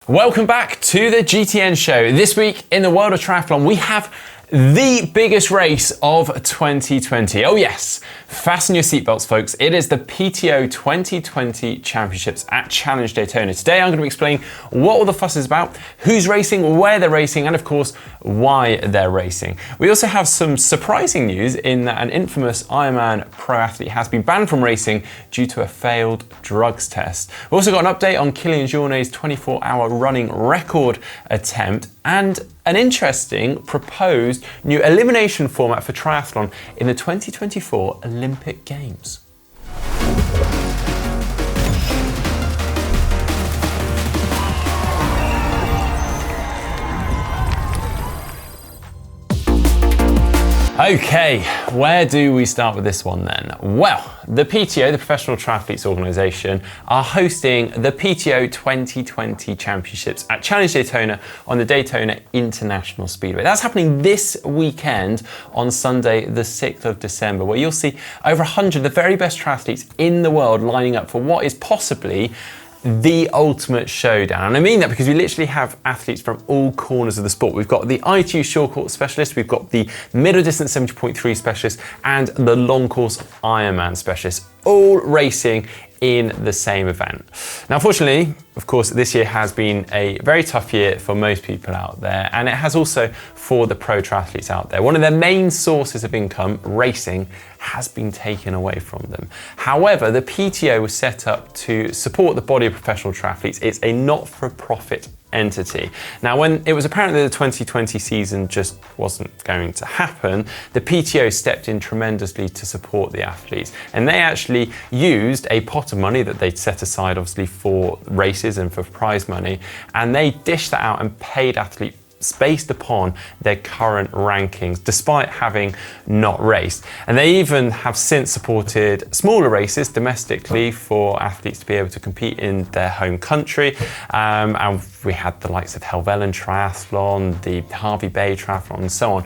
Welcome back to the GTN Show. This week in the world of triathlon, we have the biggest race of 2020. Oh yes, fasten your seatbelts, folks. It is the PTO 2020 Championships at Challenge Daytona. Today I'm going to explain what all the fuss is about, who's racing, where they're racing, and of course, why they're racing. We also have some surprising news in that an infamous Ironman pro athlete has been banned from racing due to a failed drugs test. We've also got an update on Kilian Jornet's 24-hour running record attempt and an interesting proposed new elimination format for triathlon in the 2024 Olympic Games. Okay, where do we start with this one then? Well, the PTO, the Professional Triathletes Organisation, are hosting the PTO 2020 Championships at Challenge Daytona on the Daytona International Speedway. That's happening this weekend on Sunday, the 6th of December, where you'll see over 100 of the very best triathletes in the world lining up for what is possibly the ultimate showdown. And I mean that because we literally have athletes from all corners of the sport. We've got the ITU short course specialist, we've got the middle distance 70.3 specialist, and the long course Ironman specialist, all racing in the same event. Now, unfortunately, of course, this year has been a very tough year for most people out there, and it has also for the pro triathletes out there. One of their main sources of income, racing, has been taken away from them. However, the PTO was set up to support the body of professional triathletes. It's a not-for-profit entity. Now, when it was apparent that the 2020 season just wasn't going to happen, the PTO stepped in tremendously to support the athletes. And they actually used a pot of money that they'd set aside, obviously, for races and for prize money, and they dished that out and paid athletes based upon their current rankings, despite having not raced. And they even have since supported smaller races domestically for athletes to be able to compete in their home country. And we had the likes of Helvellyn Triathlon, the Hervey Bay Triathlon, and so on.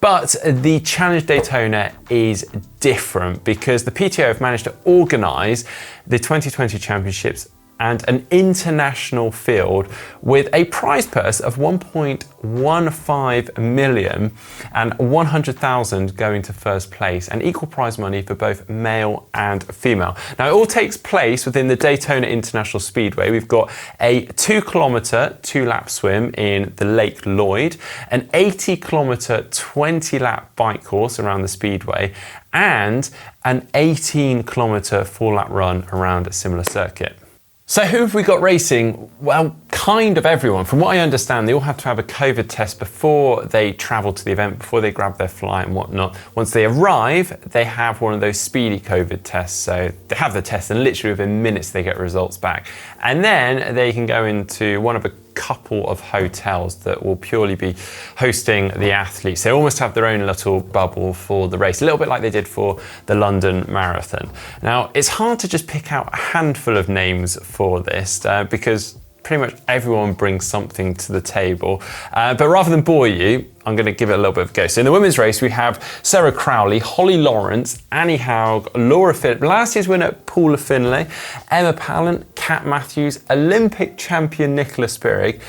But the Challenge Daytona is different because the PTO have managed to organise the 2020 championships and an international field with a prize purse of 1.15 million and 100,000 going to first place, and equal prize money for both male and female. Now, it all takes place within the Daytona International Speedway. We've got a 2-kilometre 2-lap swim in the Lake Lloyd, an 80-kilometre 20-lap bike course around the speedway, and an 18-kilometre 4-lap run around a similar circuit. So who have we got racing? Well, kind of everyone. From what I understand, they all have to have a COVID test before they travel to the event, before they grab their flight and whatnot. Once they arrive, they have one of those speedy COVID tests. So they have the test and literally within minutes they get results back. And then they can go into one of a couple of hotels that will purely be hosting the athletes. They almost have their own little bubble for the race, a little bit like they did for the London Marathon. Now, it's hard to just pick out a handful of names for this because pretty much everyone brings something to the table. But rather than bore you, I'm going to give it a little bit of a go. So in the women's race, we have Sarah Crowley, Holly Lawrence, Annie Haug, Laura Phillip, last year's winner Paula Finlay, Emma Pallant, Kat Matthews, Olympic champion Nicola Spirig.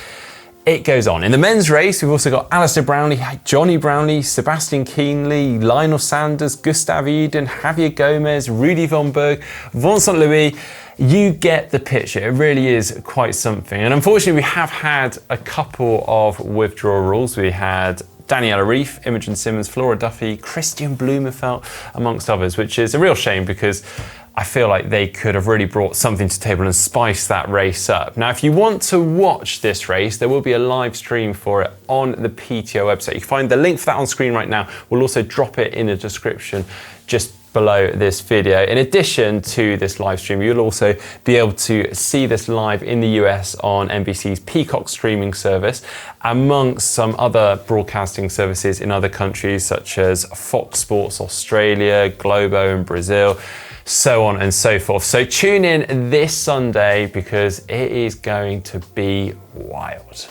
It goes on. In the men's race, we've also got Alistair Brownlee, Johnny Brownlee, Sebastian Kienle, Lionel Sanders, Gustav Eden, Javier Gomez, Rudy von Berg, Vincent Louis. You get the picture. It really is quite something. And unfortunately, we have had a couple of withdrawals. We had Daniela Reef, Imogen Simmons, Flora Duffy, Christian Blumenfeld, amongst others, which is a real shame because I feel like they could have really brought something to the table and spiced that race up. Now, if you want to watch this race, there will be a live stream for it on the PTO website. You can find the link for that on screen right now. We'll also drop it in the description just below this video. In addition to this live stream, you'll also be able to see this live in the US on NBC's Peacock streaming service, amongst some other broadcasting services in other countries such as Fox Sports Australia, Globo in Brazil, so on and so forth. So tune in this Sunday because it is going to be wild.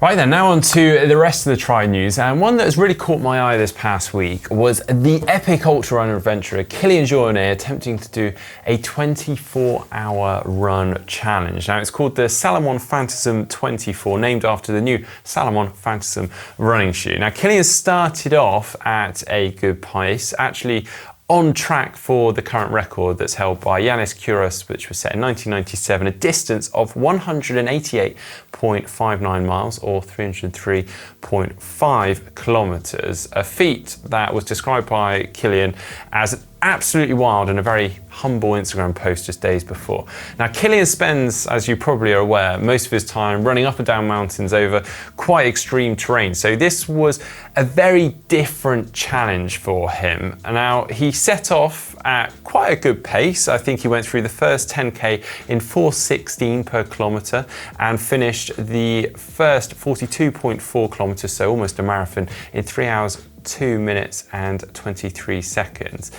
Right then, now on to the rest of the tri news, and one that has really caught my eye this past week was the epic ultra runner adventurer Kilian Jornet attempting to do a 24-hour run challenge. Now it's called the Salomon Phantasm 24, named after the new Salomon Phantasm running shoe. Now Kilian started off at a good pace, actually on track for the current record that's held by Yanis Kouros, which was set in 1997, a distance of 188.59 miles or 303.5 kilometers, a feat that was described by Kilian as absolutely wild in a very humble Instagram post just days before. Now Kilian spends, as you probably are aware, most of his time running up and down mountains over quite extreme terrain, so this was a very different challenge for him. Now he set off at quite a good pace. I think he went through the first 10k in 4:16 per kilometre and finished the first 42.4 kilometres, so almost a marathon, in 3 hours 2 minutes and 23 seconds.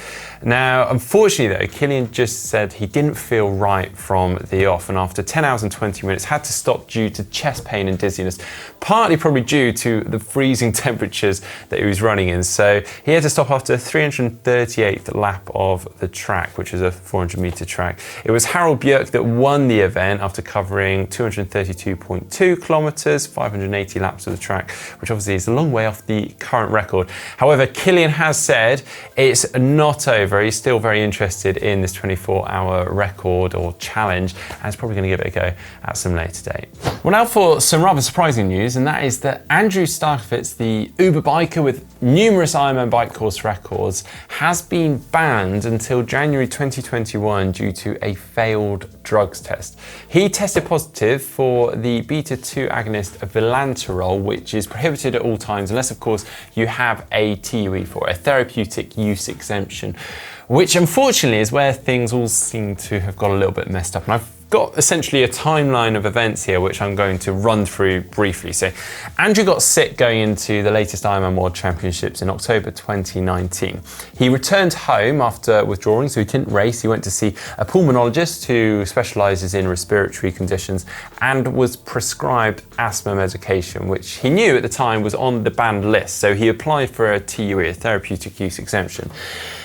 Now, unfortunately though, Kilian just said he didn't feel right from the off, and after 10 hours and 20 minutes had to stop due to chest pain and dizziness, partly probably due to the freezing temperatures that he was running in. So he had to stop after the 338th lap of the track, which is a 400-meter track. It was Harold Bjerk that won the event after covering 232.2 kilometers, 580 laps of the track, which obviously is a long way off the current record. However, Kilian has said it's not over. He's still very interested in this 24-hour record or challenge, and is probably going to give it a go at some later date. Well, now for some rather surprising news, and that is that Andrew Starkovitz, the Uber biker with numerous Ironman bike course records, has been banned until January 2021 due to a failed drugs test. He tested positive for the beta-2 agonist vilanterol, which is prohibited at all times unless, of course, you have a TUE for a therapeutic use exemption, which unfortunately is where things all seem to have got a little bit messed up. And I've got essentially a timeline of events here which I'm going to run through briefly. So Andrew got sick going into the latest Ironman World Championships in October 2019. He returned home after withdrawing, so he didn't race. He went to see a pulmonologist who specialises in respiratory conditions and was prescribed asthma medication, which he knew at the time was on the banned list. So he applied for a TUE, a therapeutic use exemption.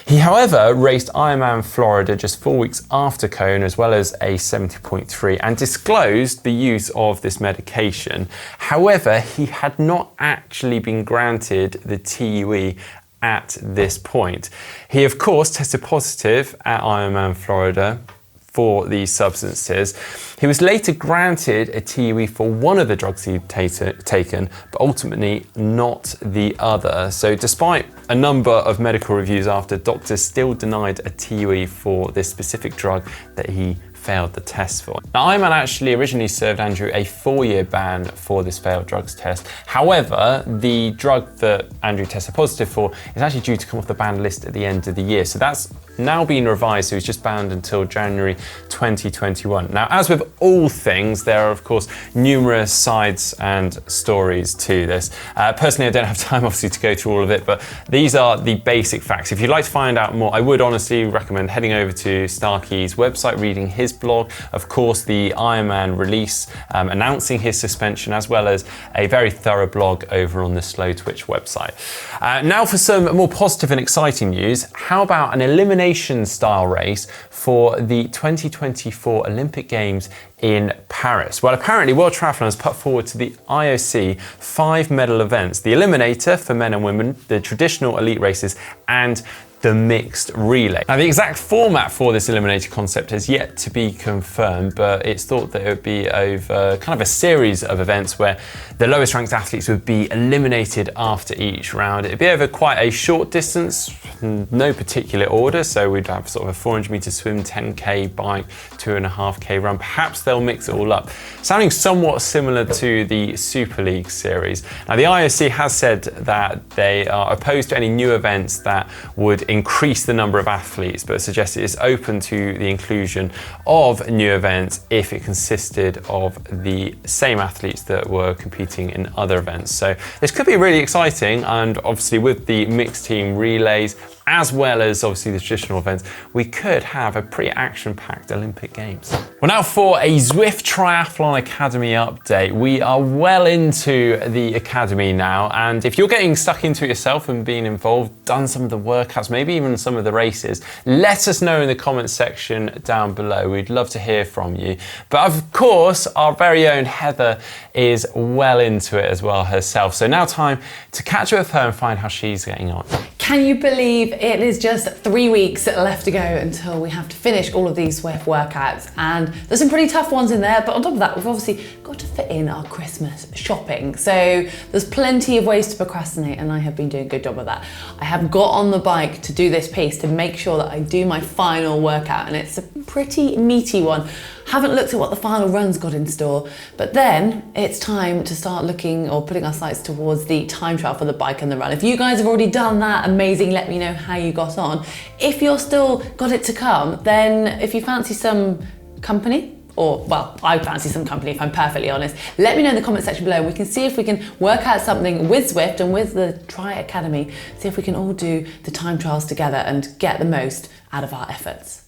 He, however, raced Ironman Florida just 4 weeks after Kona, as well as a 70.3, and disclosed the use of this medication. However, he had not actually been granted the TUE at this point. He, of course, tested positive at Ironman Florida for these substances. He was later granted a TUE for one of the drugs he'd taken, but ultimately not the other. So despite a number of medical reviews after, doctors still denied a TUE for this specific drug that he failed the test for. Now, Ironman actually originally served Andrew a 4-year ban for this failed drugs test. However, the drug that Andrew tested positive for is actually due to come off the banned list at the end of the year. So that's now been revised, so he's just banned until January 2021. Now, as with all things, there are of course numerous sides and stories to this. Personally, I don't have time obviously to go through all of it, but these are the basic facts. If you'd like to find out more, I would honestly recommend heading over to Starkey's website, reading his blog, of course the Ironman release announcing his suspension, as well as a very thorough blog over on the Slow Twitch website. Now for some more positive and exciting news. How about an elimination style race for the 2024 Olympic Games in Paris? Well, apparently World Triathlon has put forward to the IOC 5 medal events: the Eliminator for men and women, the traditional elite races, and the mixed relay. Now, the exact format for this eliminator concept has yet to be confirmed, but it's thought that it would be over kind of a series of events where the lowest ranked athletes would be eliminated after each round. It'd be over quite a short distance, no particular order, so we'd have sort of a 400-meter swim, 10k bike, 2.5k run. Perhaps they'll mix it all up, sounding somewhat similar to the Super League series. Now, the IOC has said that they are opposed to any new events that would increase the number of athletes, but suggests it is open to the inclusion of new events if it consisted of the same athletes that were competing in other events. So this could be really exciting, and obviously with the mixed team relays as well as obviously the traditional events, we could have a pretty action-packed Olympic Games. Well, now for a Zwift Triathlon Academy update. We are well into the Academy now, and if you're getting stuck into it yourself and being involved, done some of the workouts, maybe even some of the races, let us know in the comments section down below. We'd love to hear from you. But of course, our very own Heather is well into it as well herself. So now time to catch up with her and find how she's getting on. Can you believe it is just 3 weeks left to go until we have to finish all of these Zwift workouts? And there's some pretty tough ones in there, but on top of that, we've obviously got to fit in our Christmas shopping. So there's plenty of ways to procrastinate, and I have been doing a good job of that. I have got on the bike to do this piece to make sure that I do my final workout, and it's a pretty meaty one. Haven't looked at what the final run's got in store, but then it's time to start looking or putting our sights towards the time trial for the bike and the run. If you guys have already done that, amazing, let me know how you got on. If you're still got it to come, then if you fancy some company, or well, I fancy some company if I'm perfectly honest, let me know in the comment section below and we can see if we can work out something with Zwift and with the Tri Academy, see if we can all do the time trials together and get the most out of our efforts.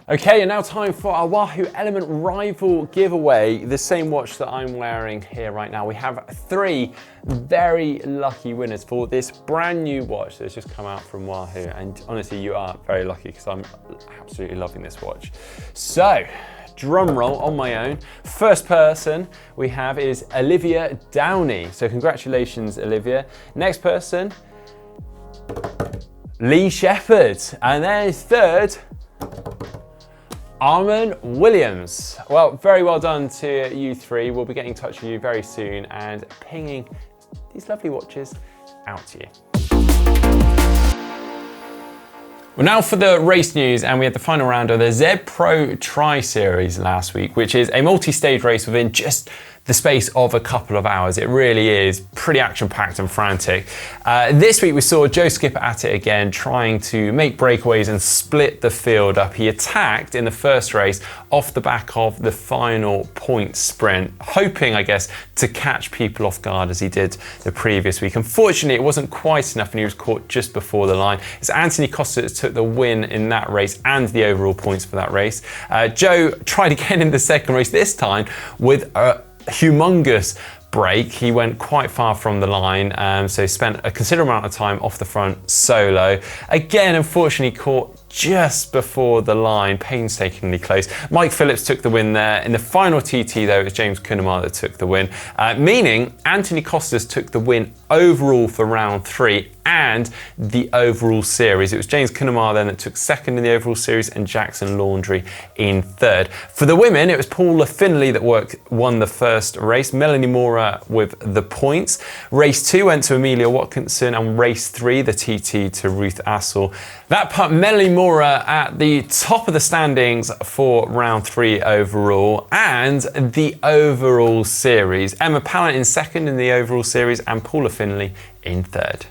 Okay, and now time for our Wahoo Elemnt Rival giveaway, the same watch that I'm wearing here right now. We have 3 very lucky winners for this brand new watch that's just come out from Wahoo, and honestly, you are very lucky because I'm absolutely loving this watch. So, drum roll on my own. First person we have is Olivia Downey. So congratulations, Olivia. Next person, Lee Shepherd. And then third, Armin Williams. Well, very well done to you 3. We'll be getting in touch with you very soon and pinging these lovely watches out to you. Well, now for the race news, and we had the final round of the Z Pro Tri Series last week, which is a multi-stage race within just the space of a couple of hours. It really is pretty action-packed and frantic. This week we saw Joe Skipper at it again, trying to make breakaways and split the field up. He attacked in the first race off the back of the final point sprint, hoping, I guess, to catch people off guard as he did the previous week. Unfortunately, it wasn't quite enough and he was caught just before the line. It's Anthony Costa that took the win in that race and the overall points for that race. Joe tried again in the second race, this time with a humongous break. He went quite far from the line, so he spent a considerable amount of time off the front solo. Again, unfortunately caught just before the line, painstakingly close. Mike Phillips took the win there. In the final TT though, it was James Cunningham that took the win, meaning Anthony Costas took the win overall for round 3 and the overall series. It was James Cunningham then that took second in the overall series and Jackson Laundry in third. For the women, it was Paula Finley that won the first race, Melanie Mora with the points. Race 2 went to Amelia Watkinson and race 3, the TT, to Ruth Assel. That put Melanie Mora at the top of the standings for round 3 overall and the overall series. Emma Pallant in second in the overall series and Paula Finley in third.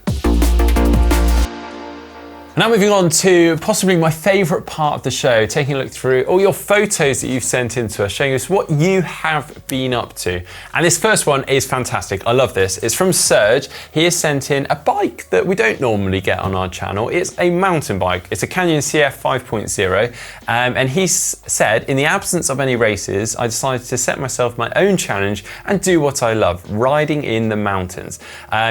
Now moving on to possibly my favourite part of the show, taking a look through all your photos that you've sent in to us, showing us what you have been up to. And this first one is fantastic. I love this. It's from Serge. He has sent in a bike that we don't normally get on our channel. It's a mountain bike. It's a Canyon CF 5.0. And he said, in the absence of any races, I decided to set myself my own challenge and do what I love, riding in the mountains.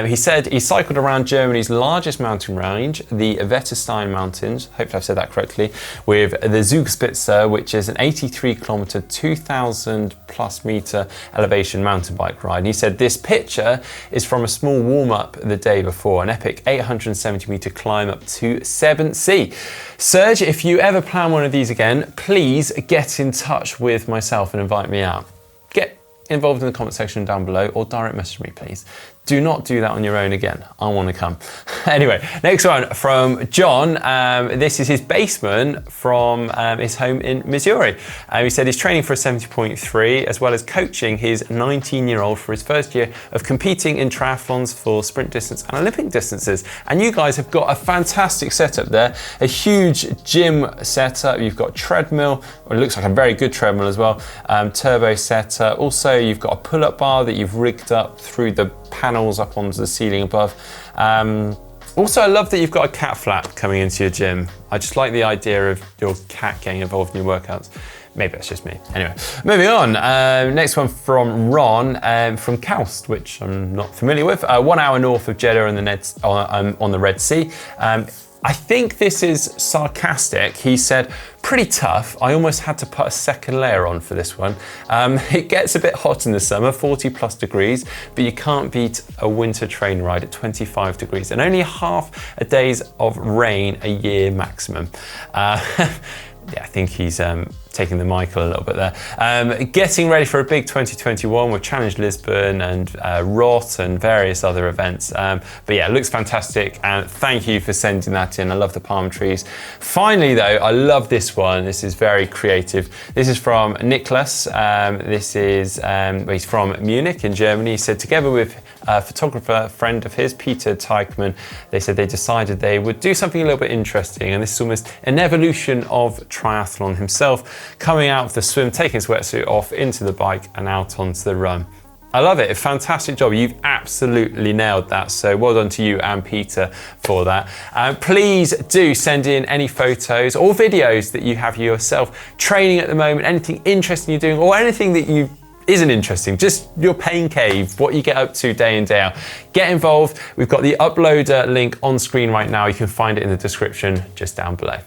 He said he cycled around Germany's largest mountain range, the Vetterstein Mountains, hopefully I've said that correctly, with the Zugspitze, which is an 83 kilometer, 2,000 plus meter elevation mountain bike ride. And he said this picture is from a small warm-up the day before, an epic 870 meter climb up to 7C. Serge, if you ever plan one of these again, please get in touch with myself and invite me out. Get involved in the comment section down below or direct message me, please. Do not do that on your own again. I want to come. Anyway, next one from John. This is his basement from his home in Missouri. He said he's training for a 70.3 as well as coaching his 19-year-old for his first year of competing in triathlons for sprint distance and Olympic distances. And you guys have got a fantastic setup there. A huge gym setup. You've got treadmill, or it looks like a very good treadmill as well. Turbo setup. Also, you've got a pull-up bar that you've rigged up through the panels up onto the ceiling above. Also, I love that you've got a cat flap coming into your gym. I just like the idea of your cat getting involved in your workouts. Maybe that's just me. Anyway, moving on. Next one from Ron from Kaust, which I'm not familiar with. 1 hour north of Jeddah on the Red Sea. I think this is sarcastic. He said, pretty tough. I almost had to put a second layer on for this one. It gets a bit hot in the summer, 40 plus degrees, but you can't beat a winter train ride at 25 degrees and only half a days of rain a year maximum. Yeah, I think he's taking the mic a little bit there. Getting ready for a big 2021 with Challenge Lisbon and ROT and various other events. But yeah, it looks fantastic, and thank you for sending that in. I love the palm trees. Finally though, I love this one. This is very creative. This is from Nicholas. He's from Munich in Germany. He said, together with a photographer friend of his, Peter Teichmann, they said they decided they would do something a little bit interesting, and this is almost an evolution of triathlon himself, coming out of the swim, taking his wetsuit off, into the bike and out onto the run. I love it, a fantastic job. You've absolutely nailed that. So well done to you and Peter for that. Please do send in any photos or videos that you have yourself training at the moment, anything interesting you're doing, or anything that you isn't interesting, just your pain cave, what you get up to day in, day out. Get involved. We've got the uploader link on screen right now. You can find it in the description just down below.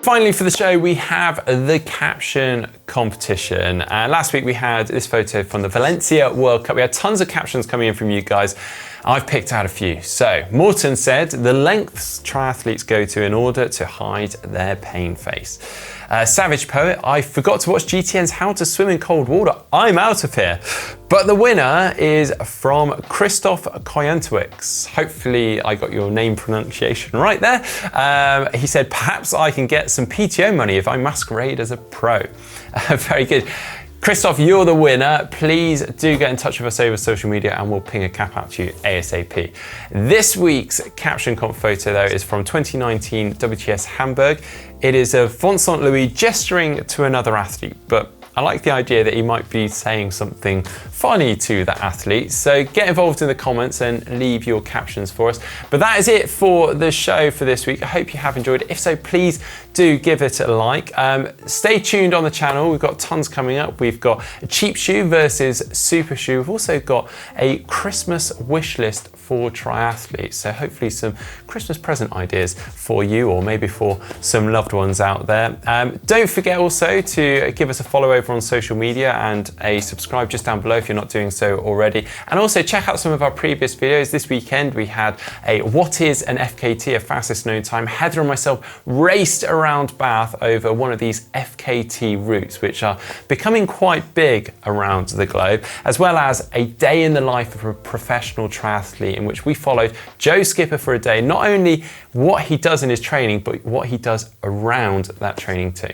Finally for the show, we have the caption competition. Last week we had this photo from the Valencia World Cup. We had tons of captions coming in from you guys. I've picked out a few. So Morton said, the lengths triathletes go to in order to hide their pain face. Savage Poet, I forgot to watch GTN's How to Swim in Cold Water. I'm out of here. But the winner is from Christoph Koyantowicz. Hopefully I got your name pronunciation right there. He said, perhaps I can get some PTO money if I masquerade as a pro. Very good. Christoph, you're the winner. Please do get in touch with us over social media and we'll ping a cap out to you ASAP. This week's Caption Comp photo though is from 2019 WTS Hamburg. It is of Vincent Louis gesturing to another athlete, but I like the idea that he might be saying something funny to that athlete. So get involved in the comments and leave your captions for us. But that is it for the show for this week. I hope you have enjoyed it. If so, please do give it a like. Stay tuned on the channel. We've got tons coming up. We've got a cheap shoe versus super shoe. We've also got a Christmas wish list for triathletes. So hopefully some Christmas present ideas for you or maybe for some loved ones out there. Don't forget also to give us a follow over on social media and a subscribe just down below if you're not doing so already. And also check out some of our previous videos. This weekend we had a what is an FKT, a fastest known time. Heather and myself raced around Bath over one of these FKT routes, which are becoming quite big around the globe, as well as a day in the life of a professional triathlete in which we followed Joe Skipper for a day, not only what he does in his training, but what he does around that training too.